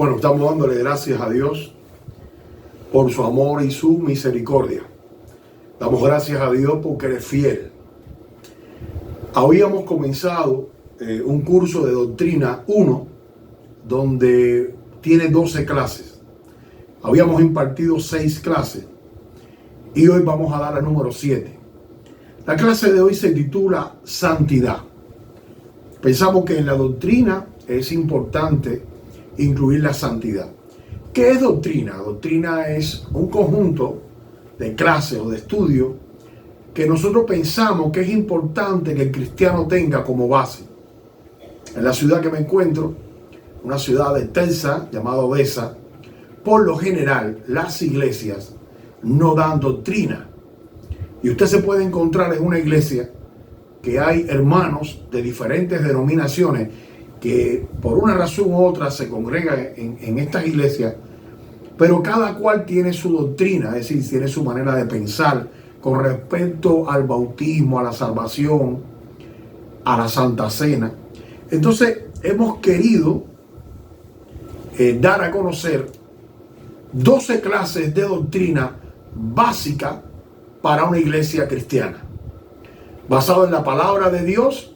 Bueno, estamos dándole gracias a Dios por su amor y su misericordia. Damos gracias a Dios porque Él es fiel. Habíamos comenzado un curso de Doctrina 1, donde tiene 12 clases. Habíamos impartido 6 clases y hoy vamos a dar la número 7. La clase de hoy se titula Santidad. Pensamos que en la doctrina es importante incluir la santidad. ¿Qué es doctrina? Doctrina es un conjunto de clases o de estudios que nosotros pensamos que es importante que el cristiano tenga como base. En la ciudad que me encuentro, una ciudad extensa llamada Odessa, por lo general las iglesias no dan doctrina. Y usted se puede encontrar en una iglesia que hay hermanos de diferentes denominaciones que por una razón u otra se congregan en estas iglesias, pero cada cual tiene su doctrina, es decir, tiene su manera de pensar con respecto al bautismo, a la salvación, a la Santa Cena. Entonces hemos querido dar a conocer 12 clases de doctrina básica para una iglesia cristiana, basado en la palabra de Dios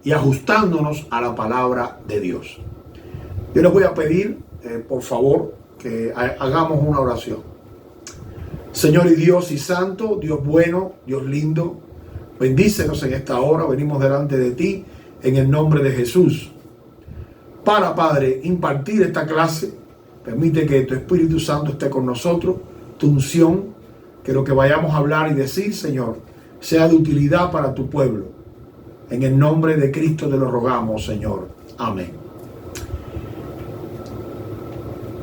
y ajustándonos a la palabra de Dios. Yo les voy a pedir, por favor, que hagamos una oración. Señor y Dios y Santo, Dios bueno, Dios lindo, bendícenos en esta hora. Venimos delante de ti en el nombre de Jesús. Para, Padre, impartir esta clase, permite que tu Espíritu Santo esté con nosotros, tu unción, que lo que vayamos a hablar y decir, Señor, sea de utilidad para tu pueblo. En el nombre de Cristo te lo rogamos, Señor. Amén.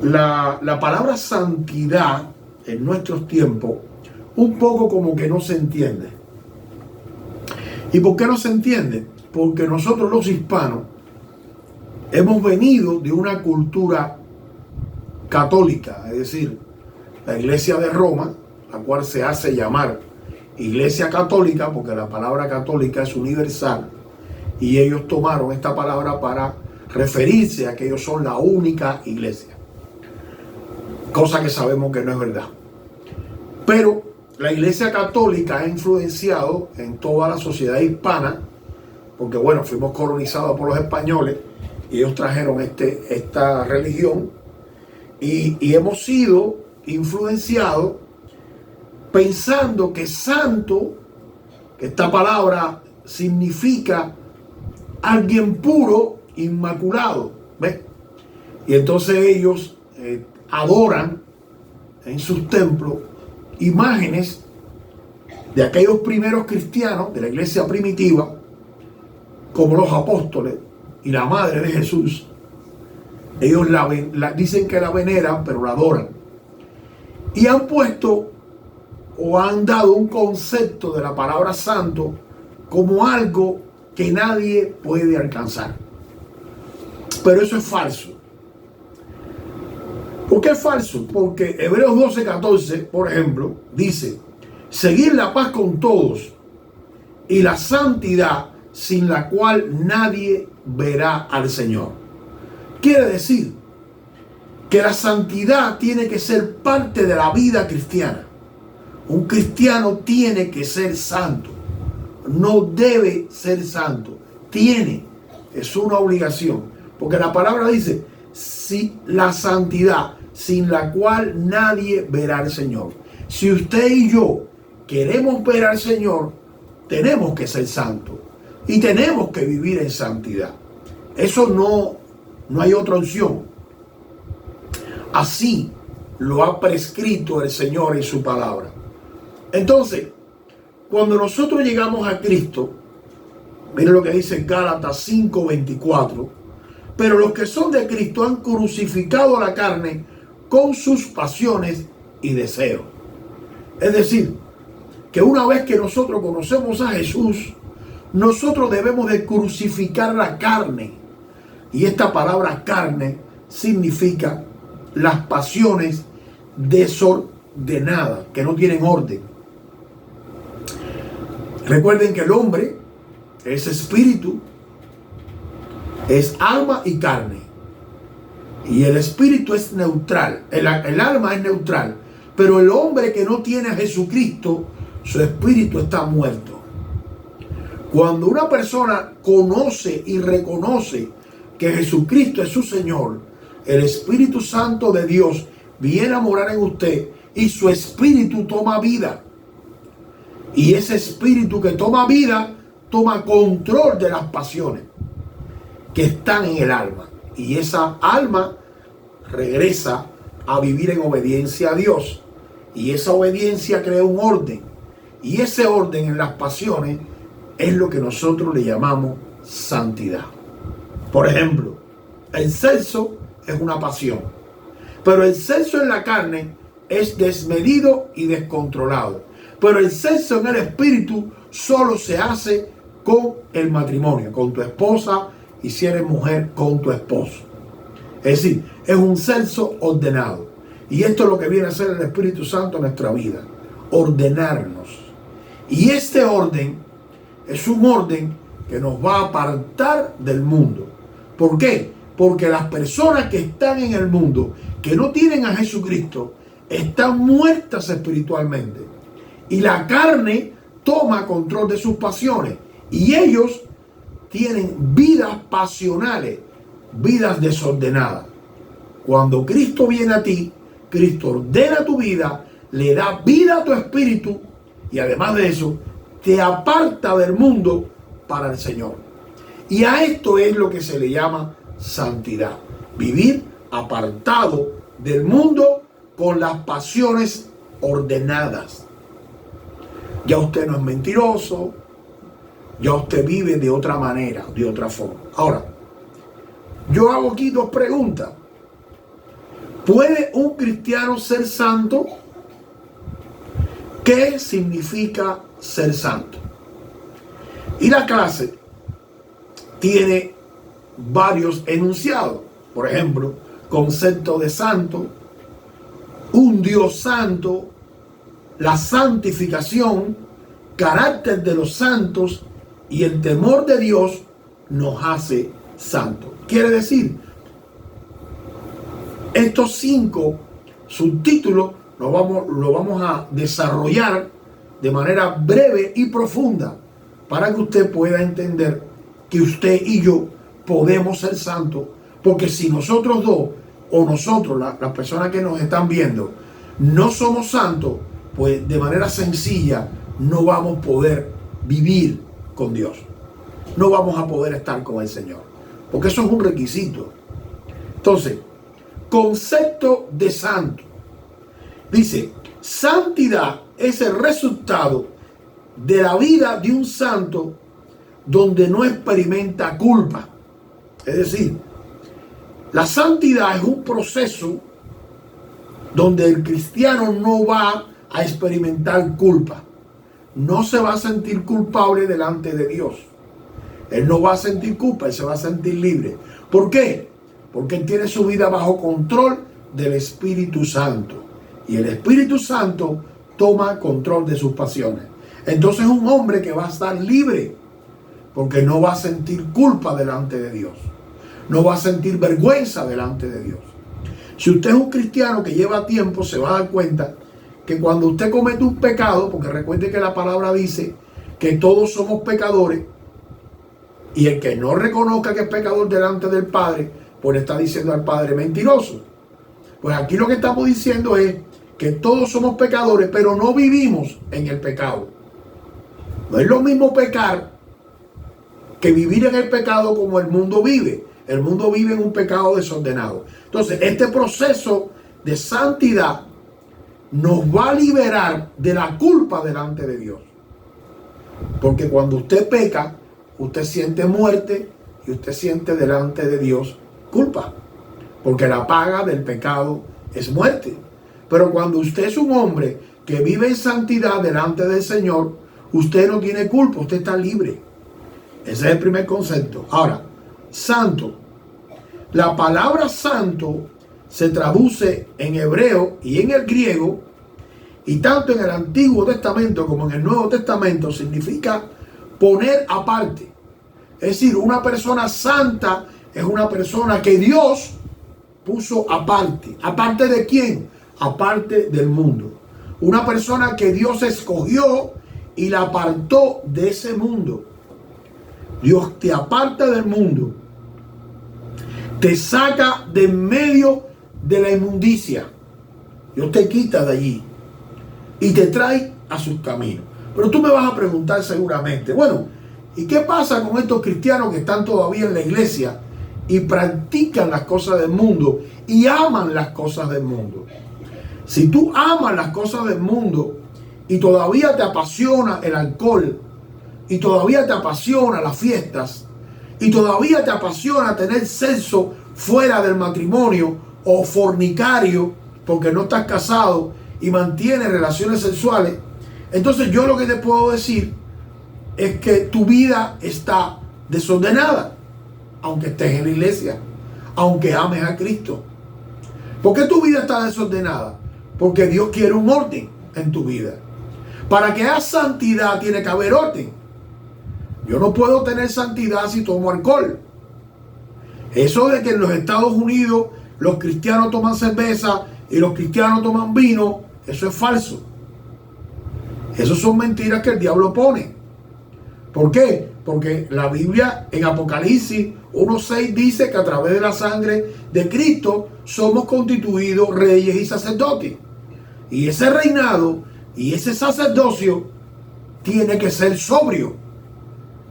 La palabra santidad en nuestros tiempos un poco como que no se entiende. ¿Y por qué no se entiende? Porque nosotros los hispanos hemos venido de una cultura católica, es decir, la Iglesia de Roma, la cual se hace llamar Iglesia Católica, porque la palabra católica es universal, y ellos tomaron esta palabra para referirse a que ellos son la única iglesia, cosa que sabemos que no es verdad. Pero la Iglesia Católica ha influenciado en toda la sociedad hispana, porque bueno, fuimos colonizados por los españoles y ellos trajeron esta religión y hemos sido influenciados pensando que santo, que esta palabra significa alguien puro, inmaculado, ¿ves? Y entonces ellos adoran en sus templos imágenes de aquellos primeros cristianos de la iglesia primitiva, como los apóstoles y la madre de Jesús. Ellos dicen que la veneran, pero la adoran. Y han puesto o han dado un concepto de la palabra santo como algo que nadie puede alcanzar. Pero eso es falso. ¿Por qué es falso? Porque Hebreos 12:14, por ejemplo, dice: seguir la paz con todos y la santidad, sin la cual nadie verá al Señor. Quiere decir que la santidad tiene que ser parte de la vida cristiana. Un cristiano tiene que ser santo. No debe ser santo. Es una obligación. Porque la palabra dice, si la santidad, sin la cual nadie verá al Señor. Si usted y yo queremos ver al Señor, tenemos que ser santos. Y tenemos que vivir en santidad. Eso no hay otra opción. Así lo ha prescrito el Señor en su palabra. Entonces, cuando nosotros llegamos a Cristo, miren lo que dice Gálatas 5:24, pero los que son de Cristo han crucificado la carne con sus pasiones y deseos. Es decir, que una vez que nosotros conocemos a Jesús, nosotros debemos de crucificar la carne. Y esta palabra carne significa las pasiones desordenadas, que no tienen orden. Recuerden que el hombre es espíritu, es alma y carne. Y el espíritu es neutral, el alma es neutral, pero el hombre que no tiene a Jesucristo, su espíritu está muerto. Cuando una persona conoce y reconoce que Jesucristo es su Señor, el Espíritu Santo de Dios viene a morar en usted y su espíritu toma vida. Y ese espíritu que toma vida, toma control de las pasiones que están en el alma. Y esa alma regresa a vivir en obediencia a Dios. Y esa obediencia crea un orden. Y ese orden en las pasiones es lo que nosotros le llamamos santidad. Por ejemplo, el sexo es una pasión. Pero el sexo en la carne es desmedido y descontrolado. Pero el sexo en el espíritu solo se hace con el matrimonio, con tu esposa, y si eres mujer, con tu esposo. Es decir, es un sexo ordenado. Y esto es lo que viene a hacer el Espíritu Santo en nuestra vida, ordenarnos. Y este orden es un orden que nos va a apartar del mundo. ¿Por qué? Porque las personas que están en el mundo, que no tienen a Jesucristo, están muertas espiritualmente. Y la carne toma control de sus pasiones. Y ellos tienen vidas pasionales, vidas desordenadas. Cuando Cristo viene a ti, Cristo ordena tu vida, le da vida a tu espíritu y además de eso, te aparta del mundo para el Señor. Y a esto es lo que se le llama santidad. Vivir apartado del mundo con las pasiones ordenadas. Ya usted no es mentiroso, ya usted vive de otra manera, de otra forma. Ahora, yo hago aquí dos preguntas. ¿Puede un cristiano ser santo? ¿Qué significa ser santo? Y la clase tiene varios enunciados. Por ejemplo, concepto de santo, un Dios santo, la santificación, carácter de los santos y el temor de Dios nos hace santos. Quiere decir, estos 5 subtítulos lo vamos a desarrollar de manera breve y profunda para que usted pueda entender que usted y yo podemos ser santos, porque si nosotros dos o nosotros, las personas que nos están viendo, no somos santos, pues de manera sencilla no vamos a poder vivir con Dios. No vamos a poder estar con el Señor, porque eso es un requisito. Entonces, concepto de santo. Dice, santidad es el resultado de la vida de un santo donde no experimenta culpa. Es decir, la santidad es un proceso donde el cristiano no va a experimentar culpa. No se va a sentir culpable delante de Dios. Él no va a sentir culpa, él se va a sentir libre. ¿Por qué? Porque él tiene su vida bajo control del Espíritu Santo. Y el Espíritu Santo toma control de sus pasiones. Entonces es un hombre que va a estar libre, porque no va a sentir culpa delante de Dios. No va a sentir vergüenza delante de Dios. Si usted es un cristiano que lleva tiempo, se va a dar cuenta que cuando usted comete un pecado, porque recuerde que la palabra dice que todos somos pecadores, y el que no reconozca que es pecador delante del Padre, pues le está diciendo al Padre mentiroso. Pues aquí lo que estamos diciendo es que todos somos pecadores, pero no vivimos en el pecado. No es lo mismo pecar que vivir en el pecado como el mundo vive. El mundo vive en un pecado desordenado. Entonces, este proceso de santidad nos va a liberar de la culpa delante de Dios. Porque cuando usted peca, usted siente muerte y usted siente delante de Dios culpa. Porque la paga del pecado es muerte. Pero cuando usted es un hombre que vive en santidad delante del Señor, usted no tiene culpa, usted está libre. Ese es el primer concepto. Ahora, santo. La palabra santo se traduce en hebreo y en el griego, y tanto en el Antiguo Testamento como en el Nuevo Testamento significa poner aparte. Es decir, una persona santa es una persona que Dios puso aparte. ¿Aparte de quién? Aparte del mundo. Una persona que Dios escogió y la apartó de ese mundo. Dios te aparta del mundo. Te saca de en medio de la inmundicia. Dios te quita de allí y te trae a sus caminos. Pero tú me vas a preguntar seguramente, bueno, ¿y qué pasa con estos cristianos que están todavía en la iglesia y practican las cosas del mundo y aman las cosas del mundo? Si tú amas las cosas del mundo y todavía te apasiona el alcohol y todavía te apasiona las fiestas y todavía te apasiona tener sexo fuera del matrimonio o fornicario porque no estás casado y mantienes relaciones sexuales, entonces yo lo que te puedo decir es que tu vida está desordenada, aunque estés en la iglesia, aunque ames a Cristo. ¿Por qué tu vida está desordenada? Porque Dios quiere un orden en tu vida. Para que haya santidad tiene que haber orden. Yo no puedo tener santidad si tomo alcohol. Eso de que en los Estados Unidos los cristianos toman cerveza y los cristianos toman vino, eso es falso. Eso son mentiras que el diablo pone. ¿Por qué? Porque la Biblia en Apocalipsis 1:6 dice que a través de la sangre de Cristo somos constituidos reyes y sacerdotes. Y ese reinado y ese sacerdocio tiene que ser sobrio.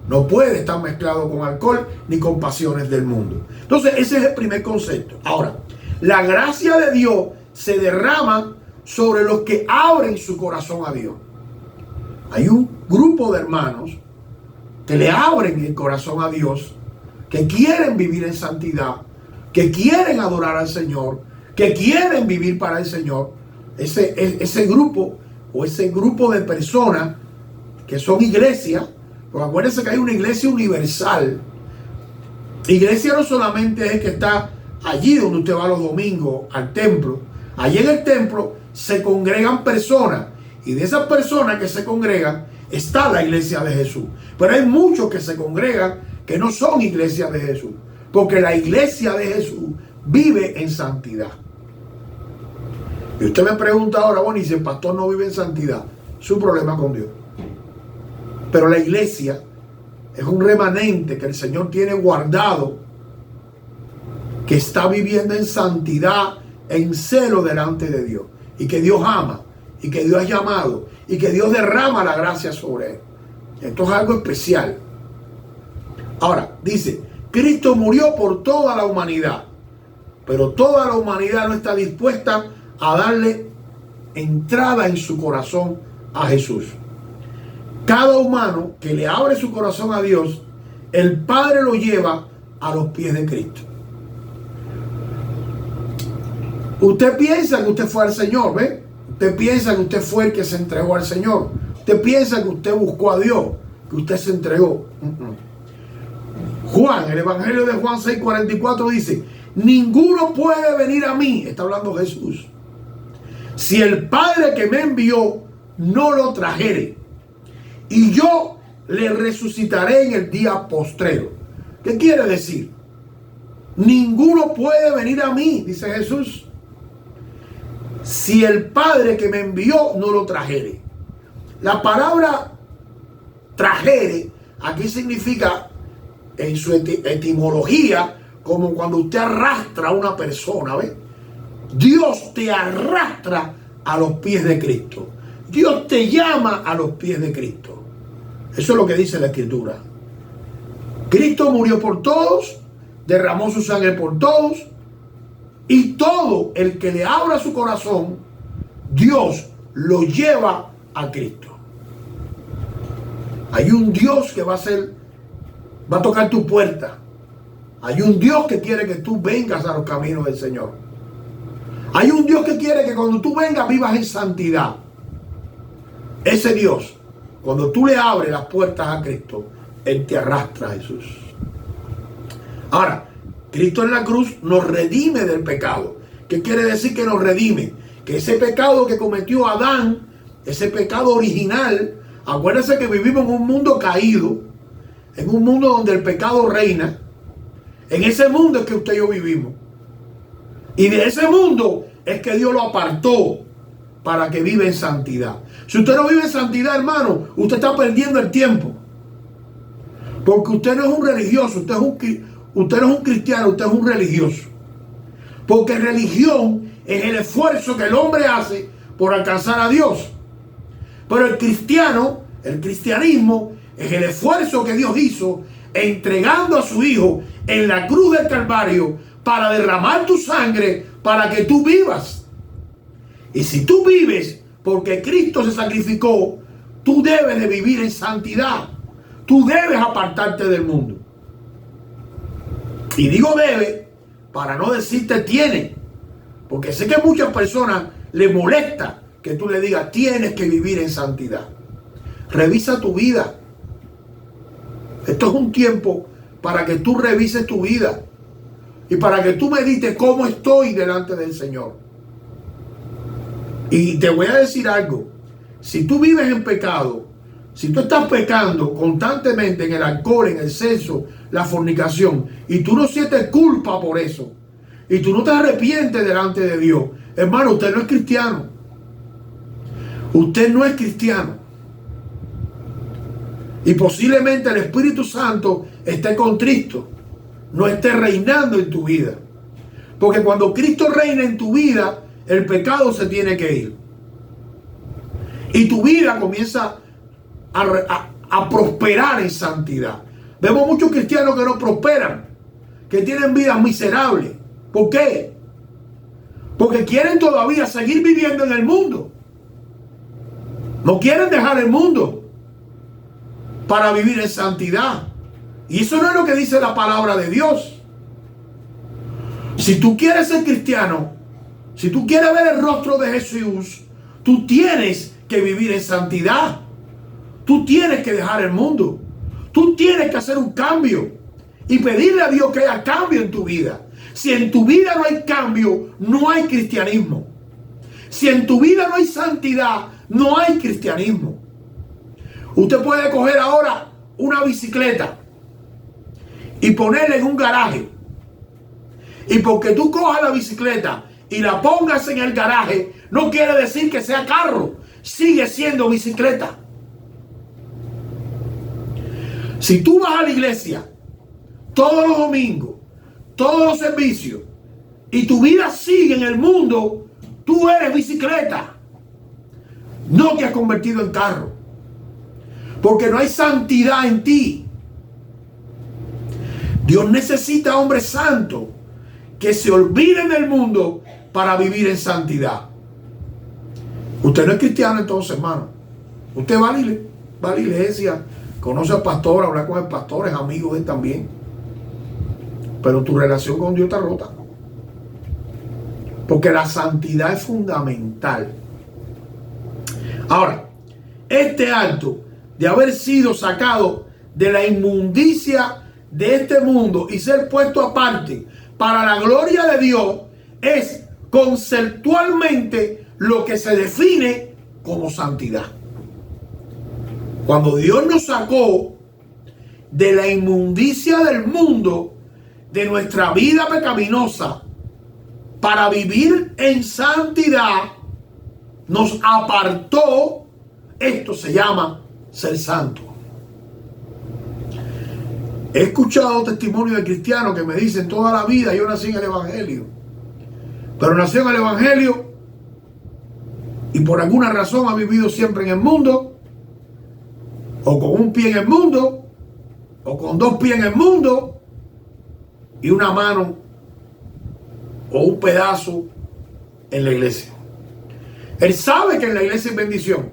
No puede estar mezclado con alcohol ni con pasiones del mundo. Entonces ese es el primer concepto. Ahora, la gracia de Dios se derrama sobre los que abren su corazón a Dios. Hay un grupo de hermanos que le abren el corazón a Dios, que quieren vivir en santidad, que quieren adorar al Señor, que quieren vivir para el Señor. Ese grupo o ese grupo de personas que son iglesias, porque acuérdense que hay una iglesia universal. Iglesia no solamente es el que está allí donde usted va los domingos al templo. Allí en el templo se congregan personas. Y de esas personas que se congregan está la iglesia de Jesús. Pero hay muchos que se congregan que no son iglesias de Jesús. Porque la iglesia de Jesús vive en santidad. Y usted me pregunta ahora, bueno, y si el pastor no vive en santidad, su problema con Dios. Pero la iglesia es un remanente que el Señor tiene guardado, que está viviendo en santidad, en celo delante de Dios. Y que Dios ama. Y que Dios ha llamado y que Dios derrama la gracia sobre él. Esto es algo especial. Ahora, dice, Cristo murió por toda la humanidad, pero toda la humanidad no está dispuesta a darle entrada en su corazón a Jesús. Cada humano que le abre su corazón a Dios, el Padre lo lleva a los pies de Cristo. Usted piensa que usted fue al Señor, ¿ve? Usted piensa que usted fue el que se entregó al Señor. Usted piensa que usted buscó a Dios, que usted se entregó. Juan, el Evangelio de Juan 6:44 dice, ninguno puede venir a mí, está hablando Jesús, si el Padre que me envió no lo trajere, y yo le resucitaré en el día postrero. ¿Qué quiere decir? Ninguno puede venir a mí, dice Jesús, si el Padre que me envió no lo trajere. La palabra trajere aquí significa en su etimología como cuando usted arrastra a una persona, ¿ve? Dios te arrastra a los pies de Cristo. Dios te llama a los pies de Cristo. Eso es lo que dice la Escritura. Cristo murió por todos, derramó su sangre por todos, y todo el que le abra su corazón, Dios lo lleva a Cristo. Hay un Dios que va a tocar tu puerta. Hay un Dios que quiere que tú vengas a los caminos del Señor. Hay un Dios que quiere que cuando tú vengas vivas en santidad. Ese Dios, cuando tú le abres las puertas a Cristo, Él te arrastra a Jesús. Ahora, Cristo en la cruz nos redime del pecado. ¿Qué quiere decir que nos redime? Que ese pecado que cometió Adán, ese pecado original, acuérdense que vivimos en un mundo caído, en un mundo donde el pecado reina. En ese mundo es que usted y yo vivimos. Y de ese mundo es que Dios lo apartó para que viva en santidad. Si usted no vive en santidad, hermano, usted está perdiendo el tiempo. Porque usted no es un religioso, usted no es un cristiano, usted es un religioso. Porque religión es el esfuerzo que el hombre hace por alcanzar a Dios. Pero el cristianismo es el esfuerzo que Dios hizo entregando a su Hijo en la cruz del Calvario para derramar tu sangre para que tú vivas. Y si tú vives porque Cristo se sacrificó, tú debes de vivir en santidad. Tú debes apartarte del mundo. Y digo debe para no decirte tiene, porque sé que a muchas personas les molesta que tú le digas tienes que vivir en santidad. Revisa tu vida. Esto es un tiempo para que tú revises tu vida y para que tú medites cómo estoy delante del Señor. Y te voy a decir algo. Si tú vives en pecado, si tú estás pecando constantemente en el alcohol, en el sexo, la fornicación, y tú no sientes culpa por eso, y tú no te arrepientes delante de Dios, hermano, usted no es cristiano. Usted no es cristiano. Y posiblemente el Espíritu Santo esté contristo, no esté reinando en tu vida. Porque cuando Cristo reina en tu vida, el pecado se tiene que ir. Y tu vida comienza a prosperar en santidad. Vemos muchos cristianos que no prosperan, que tienen vidas miserables. ¿Por qué? Porque quieren todavía seguir viviendo en el mundo. No quieren dejar el mundo para vivir en santidad. Y eso no es lo que dice la palabra de Dios. Si tú quieres ser cristiano, si tú quieres ver el rostro de Jesús, tú tienes que vivir en santidad. Tú tienes que dejar el mundo. Tú tienes que hacer un cambio y pedirle a Dios que haya cambio en tu vida. Si en tu vida no hay cambio, no hay cristianismo. Si en tu vida no hay santidad, no hay cristianismo. Usted puede coger ahora una bicicleta y ponerla en un garaje. Y porque tú cojas la bicicleta y la pongas en el garaje, no quiere decir que sea carro. Sigue siendo bicicleta. Si tú vas a la iglesia todos los domingos, todos los servicios, y tu vida sigue en el mundo, tú eres bicicleta. No te has convertido en carro. Porque no hay santidad en ti. Dios necesita hombres santos que se olviden del mundo para vivir en santidad. Usted no es cristiano entonces, hermano. Usted va a la iglesia, conoce al pastor, habla con el pastor, es amigo de él también. Pero tu relación con Dios está rota. Porque la santidad es fundamental. Ahora, este acto de haber sido sacado de la inmundicia de este mundo y ser puesto aparte para la gloria de Dios es conceptualmente lo que se define como santidad. Cuando Dios nos sacó de la inmundicia del mundo, de nuestra vida pecaminosa, para vivir en santidad, nos apartó. Esto se llama ser santo. He escuchado testimonios de cristianos que me dicen toda la vida yo nací en el Evangelio, pero nació en el Evangelio y por alguna razón ha vivido siempre en el mundo, o con un pie en el mundo, o con dos pies en el mundo y una mano o un pedazo en la iglesia. Él sabe que en la iglesia hay bendición.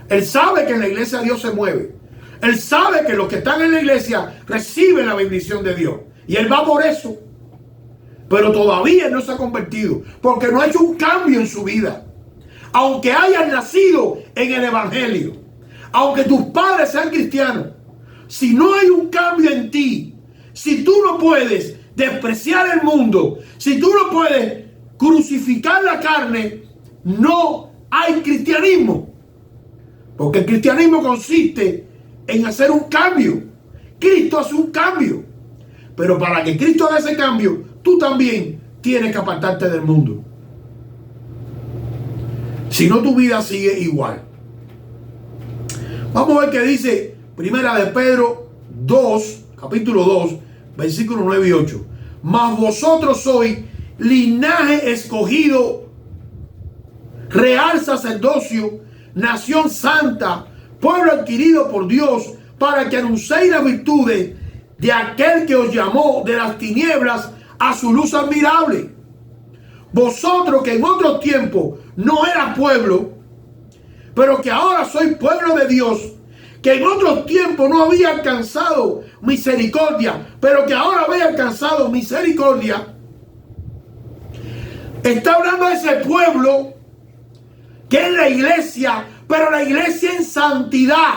Él sabe que en la iglesia Dios se mueve. Él sabe que los que están en la iglesia reciben la bendición de Dios. Y él va por eso. Pero todavía no se ha convertido. Porque no ha hecho un cambio en su vida. Aunque hayas nacido en el Evangelio. Aunque tus padres sean cristianos. Si no hay un cambio en ti. Si tú no puedes despreciar el mundo. Si tú no puedes crucificar la carne. No hay cristianismo. Porque el cristianismo consiste en hacer un cambio. Cristo hace un cambio. Pero para que Cristo haga ese cambio, tú también tienes que apartarte del mundo. Si no, tu vida sigue igual. Vamos a ver qué dice Primera de Pedro 2, capítulo 2, versículos 9 y 8. Mas vosotros sois linaje escogido, real sacerdocio, nación santa, pueblo adquirido por Dios, para que anunciéis las virtudes de aquel que os llamó de las tinieblas a su luz admirable. Vosotros que en otro tiempo no eras pueblo, pero que ahora sois pueblo de Dios, que en otro tiempo no había alcanzado misericordia, pero que ahora habéis alcanzado misericordia. Está hablando de ese pueblo que es la iglesia, pero la iglesia en santidad.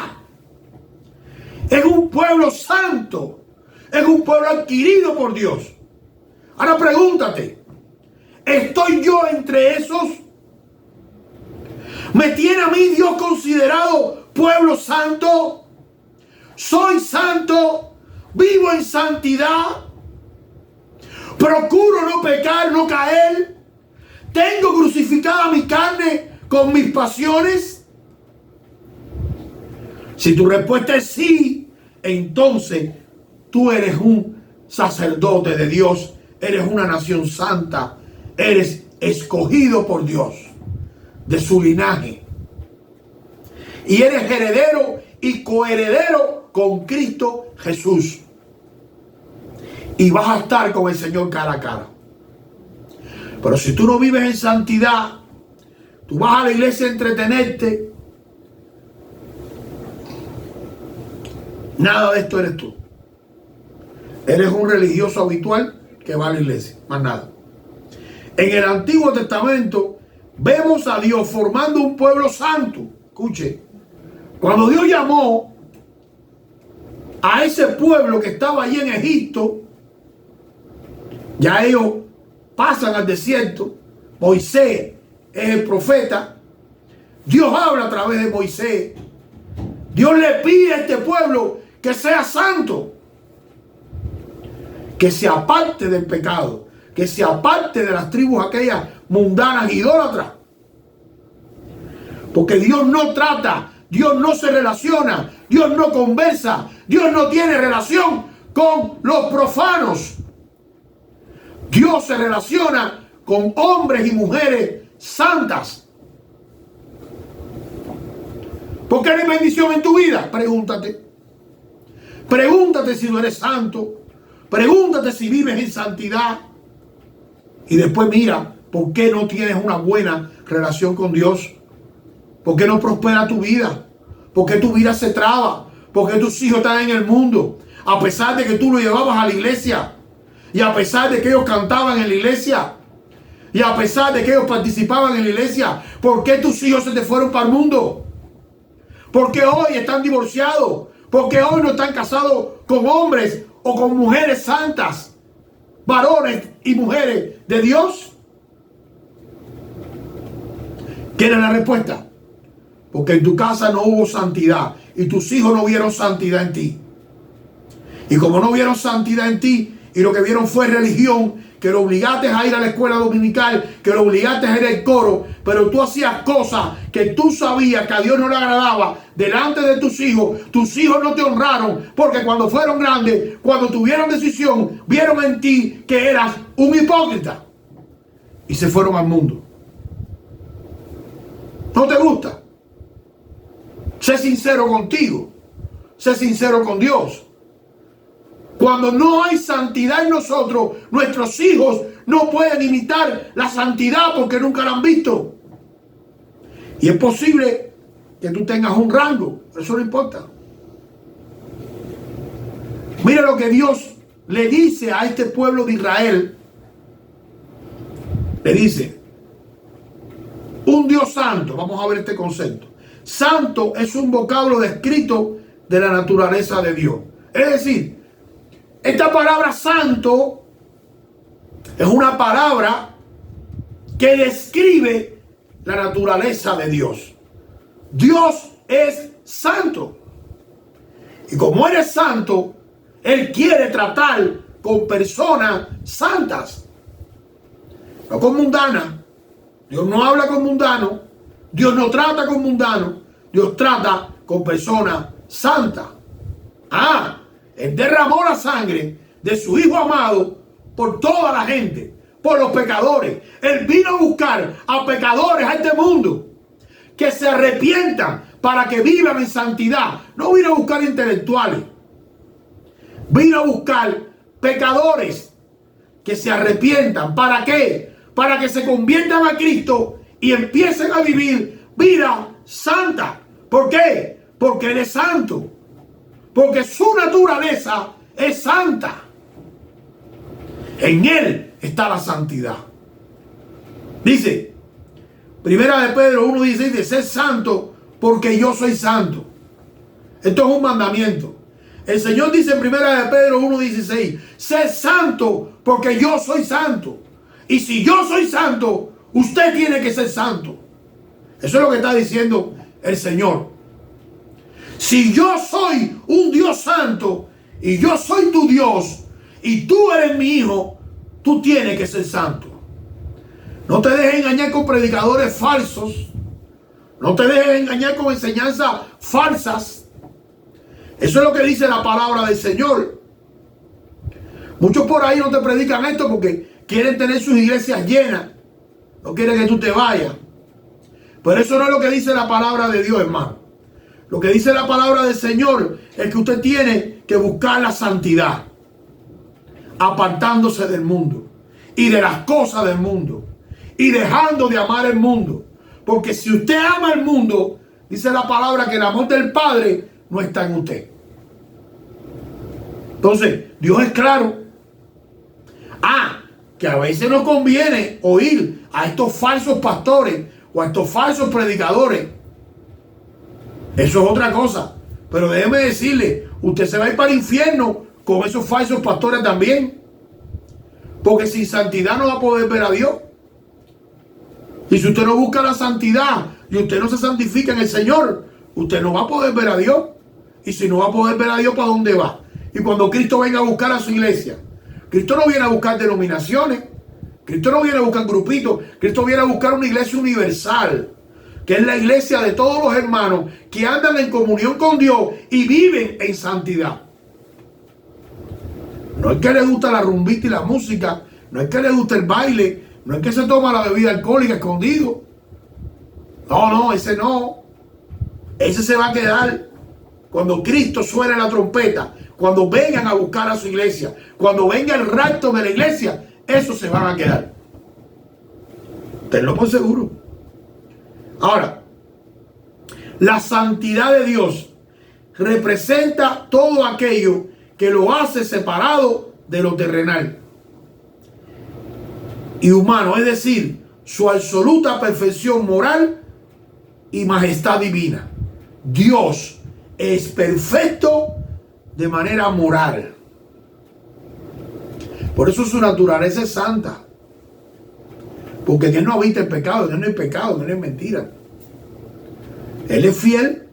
Es un pueblo santo, es un pueblo adquirido por Dios. Ahora pregúntate, ¿estoy yo entre esos? ¿Me tiene a mí Dios considerado pueblo santo? ¿Soy santo? ¿Vivo en santidad? ¿Procuro no pecar, no caer? ¿Tengo crucificada mi carne con mis pasiones? Si tu respuesta es sí, entonces tú eres un sacerdote de Dios, eres una nación santa, eres escogido por Dios de su linaje y eres heredero y coheredero con Cristo Jesús, y vas a estar con el Señor cara a cara. Pero si tú no vives en santidad, tú vas a la iglesia a entretenerte, nada de esto eres tú. Eres un religioso habitual que va a la iglesia, más nada. En el Antiguo Testamento vemos a Dios formando un pueblo santo. Escuche, cuando Dios llamó a ese pueblo que estaba allí en Egipto, ya ellos pasan al desierto. Moisés es el profeta. Dios habla a través de Moisés. Dios le pide a este pueblo que sea santo, que se aparte del pecado, que se aparte de las tribus aquellas mundanas, idólatras. Porque Dios no trata, Dios no se relaciona, Dios no conversa, Dios no tiene relación con los profanos. Dios se relaciona con hombres y mujeres santas. ¿Por qué no hay bendición en tu vida? Pregúntate. Pregúntate si no eres santo. Pregúntate si vives en santidad. Y después mira, ¿por qué no tienes una buena relación con Dios? ¿Por qué no prospera tu vida? ¿Por qué tu vida se traba? ¿Por qué tus hijos están en el mundo? A pesar de que tú lo llevabas a la iglesia. Y a pesar de que ellos cantaban en la iglesia. Y a pesar de que ellos participaban en la iglesia. ¿Por qué tus hijos se te fueron para el mundo? ¿Por qué hoy están divorciados? ¿Por qué hoy no están casados con hombres o con mujeres santas? Varones y mujeres de Dios. ¿Quién es la respuesta? Porque en tu casa no hubo santidad y tus hijos no vieron santidad en ti. Y como no vieron santidad en ti y lo que vieron fue religión, que lo obligaste a ir a la escuela dominical, que lo obligaste a ir al coro, pero tú hacías cosas que tú sabías que a Dios no le agradaba delante de tus hijos no te honraron, porque cuando fueron grandes, cuando tuvieron decisión, vieron en ti que eras un hipócrita y se fueron al mundo. ¿No te gusta? Sé sincero contigo, sé sincero con Dios. Cuando no hay santidad en nosotros, nuestros hijos no pueden imitar la santidad porque nunca la han visto. Y es posible que tú tengas un rango, eso no importa. Mira lo que Dios le dice a este pueblo de Israel. Le dice, un Dios santo, vamos a ver este concepto. Santo es un vocablo descrito de la naturaleza de Dios. Es decir, esta palabra santo es una palabra que describe la naturaleza de Dios. Dios es santo. Y como Él es santo, Él quiere tratar con personas santas. no con mundanas. Dios no habla con mundanos. Dios no trata con mundanos. Dios trata con personas santas. Él derramó la sangre de su Hijo amado por toda la gente, por los pecadores. Él vino a buscar a pecadores a este mundo que se arrepientan para que vivan en santidad. No vino a buscar intelectuales. Vino a buscar pecadores que se arrepientan. ¿Para qué? Para que se conviertan a Cristo y empiecen a vivir vida santa. ¿Por qué? Porque Él es santo. Porque su naturaleza es santa. En Él está la santidad. Dice, Primera de Pedro 1:16, de ser santo porque yo soy santo. Esto es un mandamiento. El Señor dice en Primera de Pedro 1:16, ser santo porque yo soy santo. Y si yo soy santo, usted tiene que ser santo. Eso es lo que está diciendo el Señor. Si yo soy un Dios santo y yo soy tu Dios y tú eres mi hijo, tú tienes que ser santo. No te dejes engañar con predicadores falsos. No te dejes engañar con enseñanzas falsas. Eso es lo que dice la palabra del Señor. Muchos por ahí no te predican esto porque quieren tener sus iglesias llenas. No quieren que tú te vayas. Pero eso no es lo que dice la palabra de Dios, hermano. Lo que dice la palabra del Señor es que usted tiene que buscar la santidad, apartándose del mundo y de las cosas del mundo y dejando de amar el mundo. Porque si usted ama el mundo, dice la palabra que el amor del Padre no está en usted. Entonces, Dios es claro. Que a veces nos conviene oír a estos falsos pastores o a estos falsos predicadores. Eso es otra cosa. Pero déjeme decirle, usted se va a ir para el infierno con esos falsos pastores también. Porque sin santidad no va a poder ver a Dios. Y si usted no busca la santidad y usted no se santifica en el Señor, usted no va a poder ver a Dios. Y si no va a poder ver a Dios, ¿para dónde va? Y cuando Cristo venga a buscar a su iglesia, Cristo no viene a buscar denominaciones. Cristo no viene a buscar grupitos. Cristo viene a buscar una iglesia universal, que es la iglesia de todos los hermanos que andan en comunión con Dios y viven en santidad. No es que le gusta la rumbita y la música, no es que le gusta el baile, no es que se toma la bebida alcohólica escondido. No, ese no. Ese se va a quedar cuando Cristo suene la trompeta, cuando vengan a buscar a su iglesia, cuando venga el rapto de la iglesia, esos se van a quedar. Tenlo por seguro. Ahora, la santidad de Dios representa todo aquello que lo hace separado de lo terrenal y humano, es decir, su absoluta perfección moral y majestad divina. Dios es perfecto de manera moral. Por eso su naturaleza es santa. Porque en Él no habita el pecado, en Él no hay pecado, en Él no hay mentira. Él es fiel,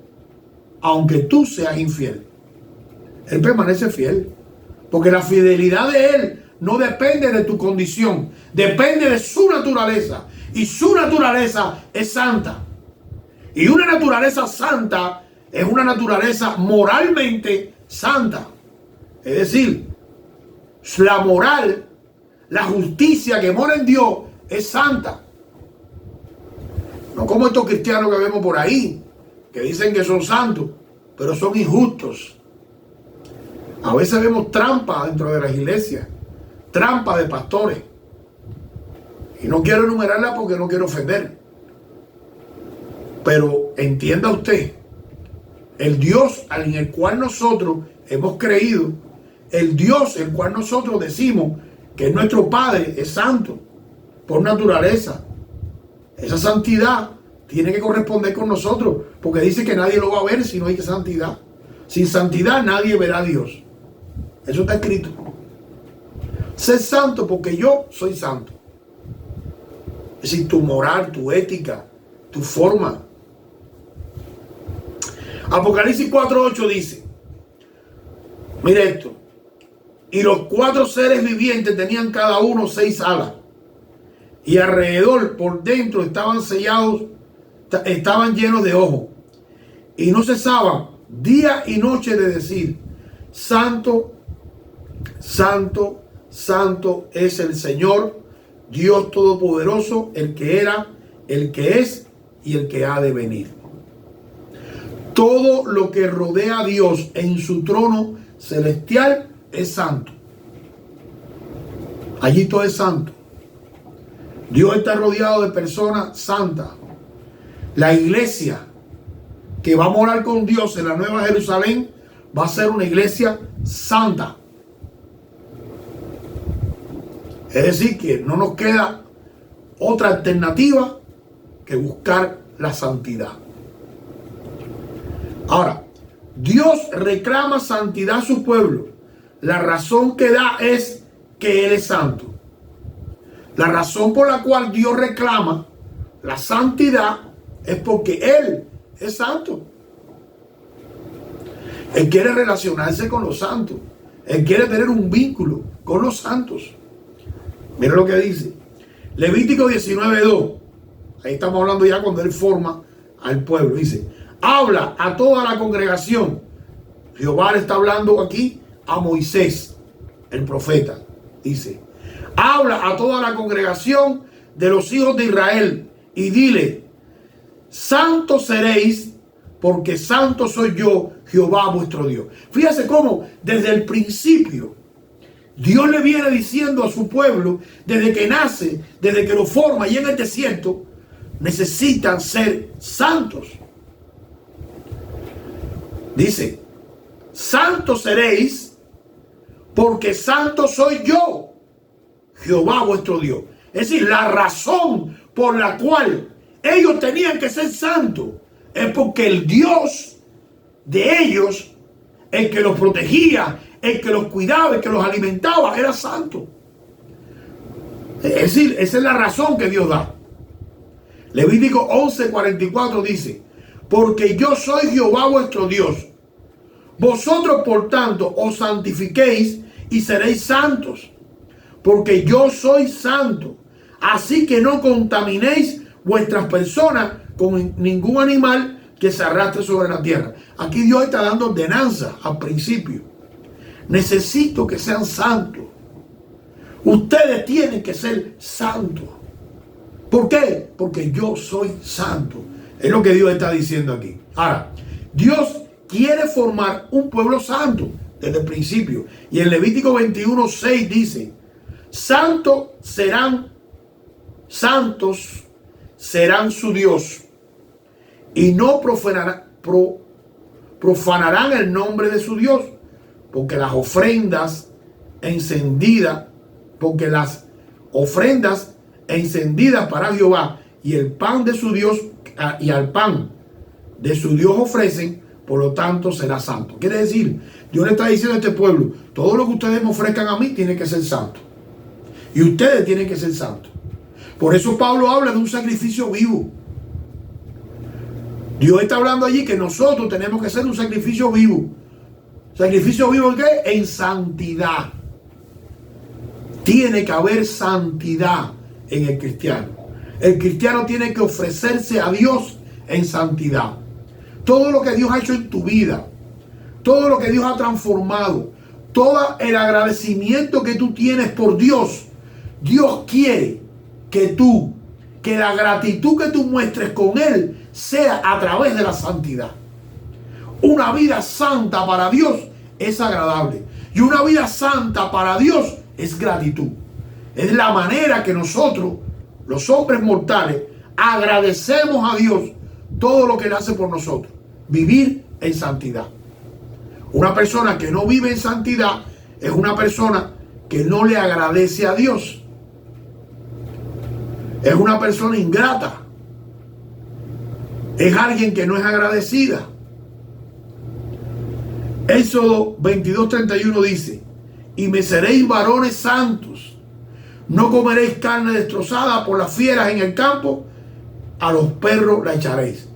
aunque tú seas infiel. Él permanece fiel. Porque la fidelidad de Él no depende de tu condición, depende de su naturaleza. Y su naturaleza es santa. Y una naturaleza santa es una naturaleza moralmente santa. Es decir, la moral, la justicia que mora en Dios es santa. No como estos cristianos que vemos por ahí, que dicen que son santos, pero son injustos. A veces vemos trampa dentro de las iglesias, trampa de pastores. Y no quiero enumerarla porque no quiero ofender. Pero entienda usted, el Dios en el cual nosotros hemos creído, el Dios el cual nosotros decimos que es nuestro Padre, es santo por naturaleza. Esa santidad tiene que corresponder con nosotros, porque dice que nadie lo va a ver si no hay santidad. Sin santidad nadie verá a Dios. Eso está escrito. Sé santo porque yo soy santo. Es decir, tu moral, tu ética, tu forma. Apocalipsis 4:8 dice, mire esto, y los 4 seres vivientes tenían cada uno 6 alas, y alrededor por dentro estaban sellados, estaban llenos de ojos, y no cesaban día y noche de decir: Santo, Santo, Santo es el Señor, Dios Todopoderoso, el que era, el que es y el que ha de venir. Todo lo que rodea a Dios en su trono celestial es santo. Allí todo es santo. Dios está rodeado de personas santas. La iglesia que va a morar con Dios en la Nueva Jerusalén va a ser una iglesia santa. Es decir, que no nos queda otra alternativa que buscar la santidad. Ahora, Dios reclama santidad a su pueblo. La razón que da es que Él es santo. La razón por la cual Dios reclama la santidad es porque Él es santo. Él quiere relacionarse con los santos. Él quiere tener un vínculo con los santos. Mira lo que dice Levítico 19:2. Ahí estamos hablando ya cuando Él forma al pueblo. Dice: habla a toda la congregación. Jehová le está hablando aquí a Moisés, el profeta. Dice: habla a toda la congregación de los hijos de Israel y dile: santos seréis, porque santo soy yo, Jehová vuestro Dios. Fíjese cómo desde el principio Dios le viene diciendo a su pueblo, desde que nace, desde que lo forma y en el desierto, necesitan ser santos. Dice: santos seréis, porque santo soy yo, Jehová vuestro Dios. Es decir, la razón por la cual ellos tenían que ser santos es porque el Dios de ellos, el que los protegía, el que los cuidaba, el que los alimentaba, era santo. Es decir, esa es la razón que Dios da. Levítico 11:44 dice: porque yo soy Jehová vuestro Dios. Vosotros, por tanto, os santifiquéis y seréis santos, porque yo soy santo. Así que no contaminéis vuestras personas con ningún animal que se arrastre sobre la tierra. Aquí Dios está dando ordenanza al principio. Necesito que sean santos. Ustedes tienen que ser santos. ¿Por qué? Porque yo soy santo. Es lo que Dios está diciendo aquí. Ahora, Dios quiere formar un pueblo santo desde el principio. Y en Levítico 21:6 dice: santos serán su Dios, y no profanarán el nombre de su Dios, porque las ofrendas encendidas para Jehová y el pan de su Dios y al pan de su Dios ofrecen, por lo tanto será santo. Quiere decir, Dios le está diciendo a este pueblo: todo lo que ustedes me ofrezcan a mí tiene que ser santo, y ustedes tienen que ser santos. Por eso Pablo habla de un sacrificio vivo. Dios está hablando allí que nosotros tenemos que ser un sacrificio vivo. ¿Sacrificio vivo en qué? En santidad. Tiene que haber santidad en el cristiano. El cristiano tiene que ofrecerse a Dios en santidad. Todo lo que Dios ha hecho en tu vida, todo lo que Dios ha transformado, todo el agradecimiento que tú tienes por Dios, Dios quiere que la gratitud que tú muestres con Él sea a través de la santidad. Una vida santa para Dios es agradable, y una vida santa para Dios es gratitud. Es la manera que nosotros, los hombres mortales, agradecemos a Dios todo lo que Él hace por nosotros. Vivir en santidad. Una persona que no vive en santidad es una persona que no le agradece a Dios. Es una persona ingrata. Es alguien que no es agradecida. Éxodo 22:31 dice: y me seréis varones santos, no comeréis carne destrozada por las fieras en el campo, a los perros la echaréis.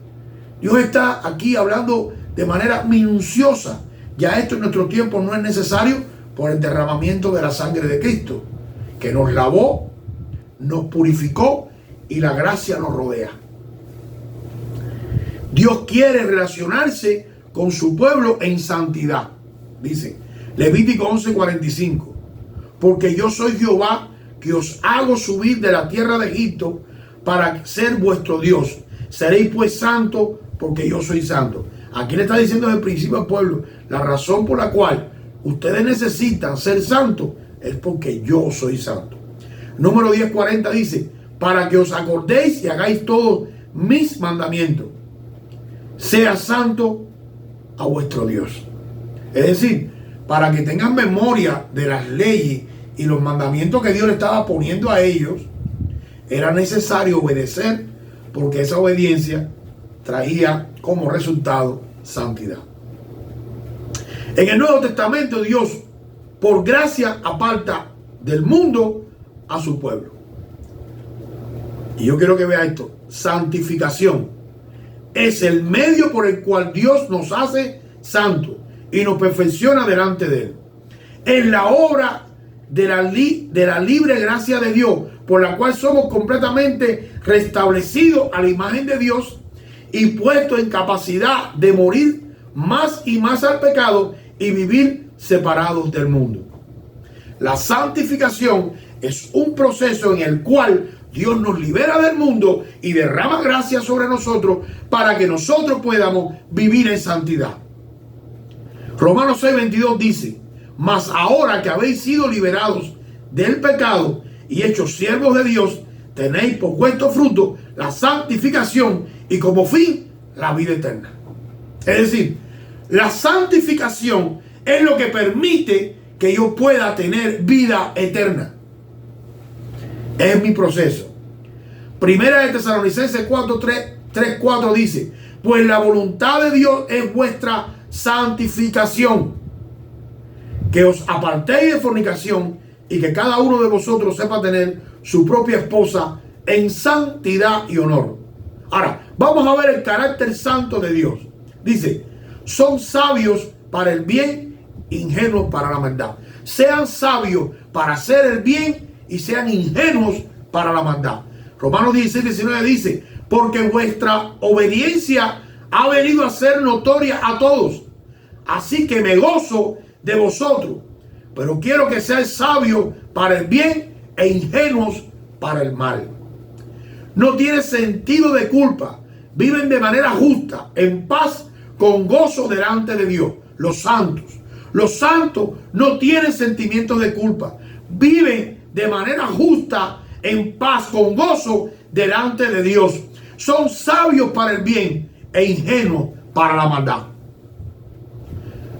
Dios está aquí hablando de manera minuciosa. Ya esto en nuestro tiempo no es necesario por el derramamiento de la sangre de Cristo, que nos lavó, nos purificó y la gracia nos rodea. Dios quiere relacionarse con su pueblo en santidad. Dice Levítico 11:45. Porque yo soy Jehová, que os hago subir de la tierra de Egipto para ser vuestro Dios. Seréis pues santos, porque yo soy santo. Aquí le está diciendo desde el principio al pueblo, la razón por la cual ustedes necesitan ser santos es porque yo soy santo. Número 10:40 dice, para que os acordéis y hagáis todos mis mandamientos. Sea santo a vuestro Dios. Es decir, para que tengan memoria de las leyes y los mandamientos que Dios le estaba poniendo a ellos, era necesario obedecer, porque esa obediencia traía como resultado santidad. En el Nuevo Testamento, Dios, por gracia, aparta del mundo a su pueblo. Y yo quiero que vea esto. Santificación es el medio por el cual Dios nos hace santos y nos perfecciona delante de Él. Es la obra de la libre gracia de Dios, por la cual somos completamente restablecidos a la imagen de Dios y puestos en capacidad de morir más y más al pecado y vivir separados del mundo. La santificación es un proceso en el cual Dios nos libera del mundo y derrama gracia sobre nosotros para que nosotros podamos vivir en santidad. Romanos 6:22 dice, mas ahora que habéis sido liberados del pecado y hechos siervos de Dios, tenéis por vuestro fruto la santificación y como fin la vida eterna. Es decir, la santificación es lo que permite que yo pueda tener vida eterna. Es mi proceso. Primera de Tesalonicenses 4:4 dice, pues la voluntad de Dios es vuestra santificación, que os apartéis de fornicación y que cada uno de vosotros sepa tener su propia esposa en santidad y honor. Ahora, vamos a ver el carácter santo de Dios. Dice, son sabios para el bien, ingenuos para la maldad. Sean sabios para hacer el bien y sean ingenuos para la maldad. Romanos 16:19 dice, porque vuestra obediencia ha venido a ser notoria a todos. Así que me gozo de vosotros, pero quiero que seáis sabios para el bien e ingenuos para el mal. No tiene sentido de culpa. Viven de manera justa, en paz, con gozo delante de Dios. Los santos no tienen sentimientos de culpa. Viven de manera justa, en paz, con gozo delante de Dios. Son sabios para el bien e ingenuos para la maldad.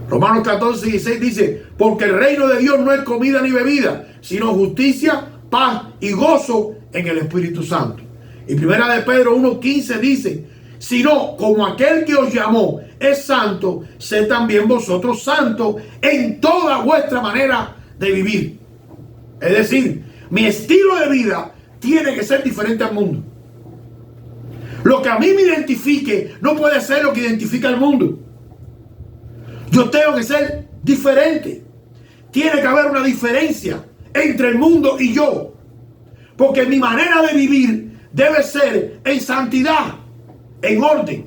Romanos 14:16 dice, porque el reino de Dios no es comida ni bebida, sino justicia, paz y gozo en el Espíritu Santo. Y primera de Pedro 1:15 dice, sino como aquel que os llamó es santo, sed también vosotros santos en toda vuestra manera de vivir. Es decir, mi estilo de vida tiene que ser diferente al mundo. Lo que a mí me identifique no puede ser lo que identifica al mundo. Yo tengo que ser diferente. Tiene que haber una diferencia entre el mundo y yo. Porque mi manera de vivir debe ser en santidad, en orden,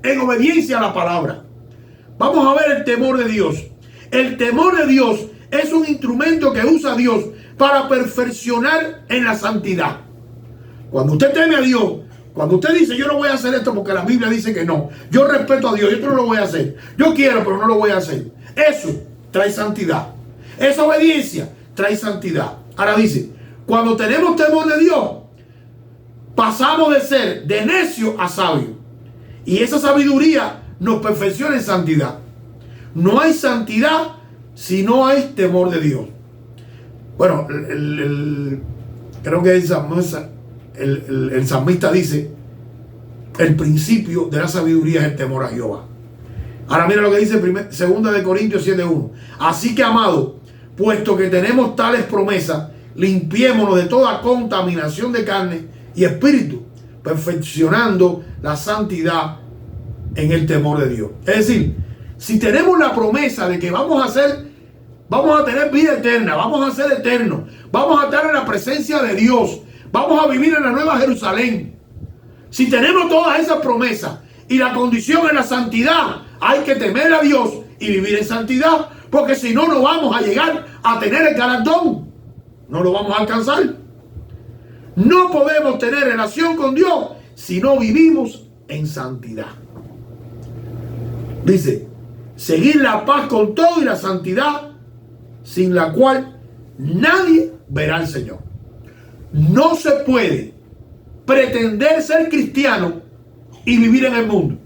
en obediencia a la palabra. Vamos a ver el temor de Dios. El temor de Dios es un instrumento que usa Dios para perfeccionar en la santidad. Cuando usted teme a Dios, cuando usted dice, yo no voy a hacer esto porque la Biblia dice que no, yo respeto a Dios, yo no lo voy a hacer, yo quiero pero no lo voy a hacer, eso trae santidad. Esa obediencia trae santidad. Ahora dice, cuando tenemos temor de Dios, pasamos de ser de necio a sabio, y esa sabiduría nos perfecciona en santidad. No hay santidad si no hay temor de Dios. Bueno, creo que el salmista dice, el principio de la sabiduría es el temor a Jehová. Ahora mira lo que dice 2 Corintios 7:1. Así que, amado, puesto que tenemos tales promesas, limpiémonos de toda contaminación de carne y espíritu, perfeccionando la santidad en el temor de Dios. Es decir, si tenemos la promesa de que vamos a tener vida eterna, vamos a ser eternos, vamos a estar en la presencia de Dios, vamos a vivir en la Nueva Jerusalén, si tenemos todas esas promesas y la condición es la santidad, hay que temer a Dios y vivir en santidad, porque si no, no vamos a llegar a tener el galardón, no lo vamos a alcanzar. No podemos tener relación con Dios si no vivimos en santidad. Dice, seguir la paz con todo y la santidad, sin la cual nadie verá al Señor. No se puede pretender ser cristiano y vivir en el mundo.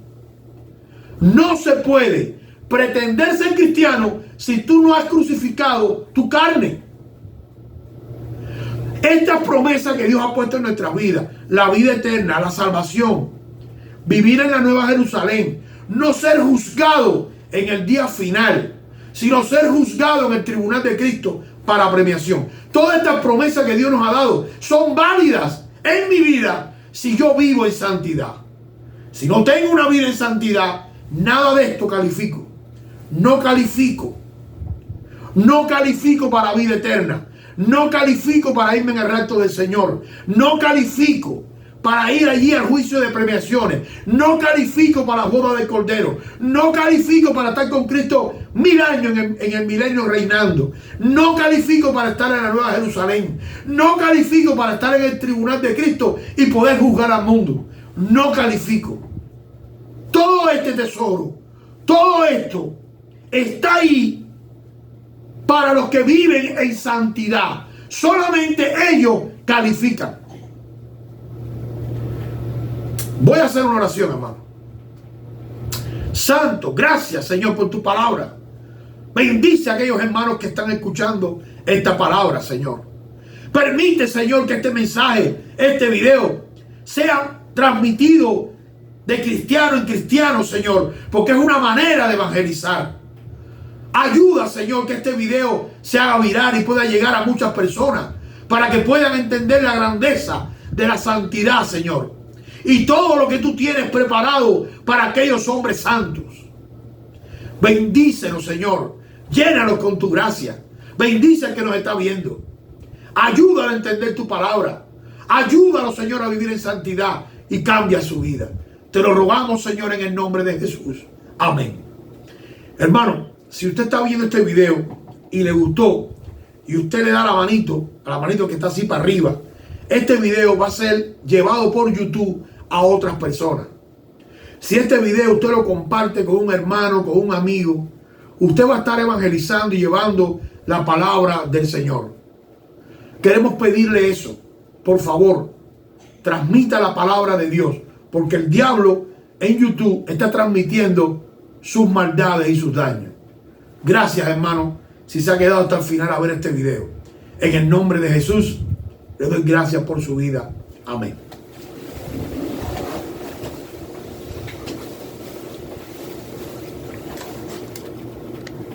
No se puede pretender ser cristiano si tú no has crucificado tu carne. Estas promesas que Dios ha puesto en nuestras vidas, la vida eterna, la salvación, vivir en la Nueva Jerusalén, no ser juzgado en el día final, sino ser juzgado en el tribunal de Cristo para premiación. Todas estas promesas que Dios nos ha dado son válidas en mi vida si yo vivo en santidad. Si no tengo una vida en santidad, nada de esto califico. No califico. No califico para vida eterna. No califico para irme en el rapto del Señor. No califico para ir allí al juicio de premiaciones. No califico para la boda del Cordero. No califico para estar con Cristo 1000 años en el milenio reinando. No califico para estar en la Nueva Jerusalén. No califico para estar en el tribunal de Cristo y poder juzgar al mundo. No califico. Todo este tesoro, todo esto está ahí para los que viven en santidad. Solamente ellos califican. Voy a hacer una oración, hermano. Santo, gracias, Señor, por tu palabra. Bendice a aquellos hermanos que están escuchando esta palabra, Señor. Permite, Señor, que este mensaje, este video, sea transmitido de cristiano en cristiano, Señor, porque es una manera de evangelizar. Ayuda, Señor, que este video se haga viral y pueda llegar a muchas personas para que puedan entender la grandeza de la santidad, Señor, y todo lo que tú tienes preparado para aquellos hombres santos. Bendícenos, Señor. Llénanos con tu gracia. Bendice al que nos está viendo. Ayúdalo a entender tu palabra. Ayúdalo, Señor, a vivir en santidad y cambia su vida. Te lo rogamos, Señor, en el nombre de Jesús. Amén. Hermano, si usted está viendo este video y le gustó y usted le da a la manito que está así para arriba, este video va a ser llevado por YouTube a otras personas. Si este video usted lo comparte con un hermano, con un amigo, usted va a estar evangelizando y llevando la palabra del Señor. Queremos pedirle eso. Por favor, transmita la palabra de Dios, porque el diablo en YouTube está transmitiendo sus maldades y sus daños. Gracias, hermano, si se ha quedado hasta el final a ver este video. En el nombre de Jesús, le doy gracias por su vida. Amén.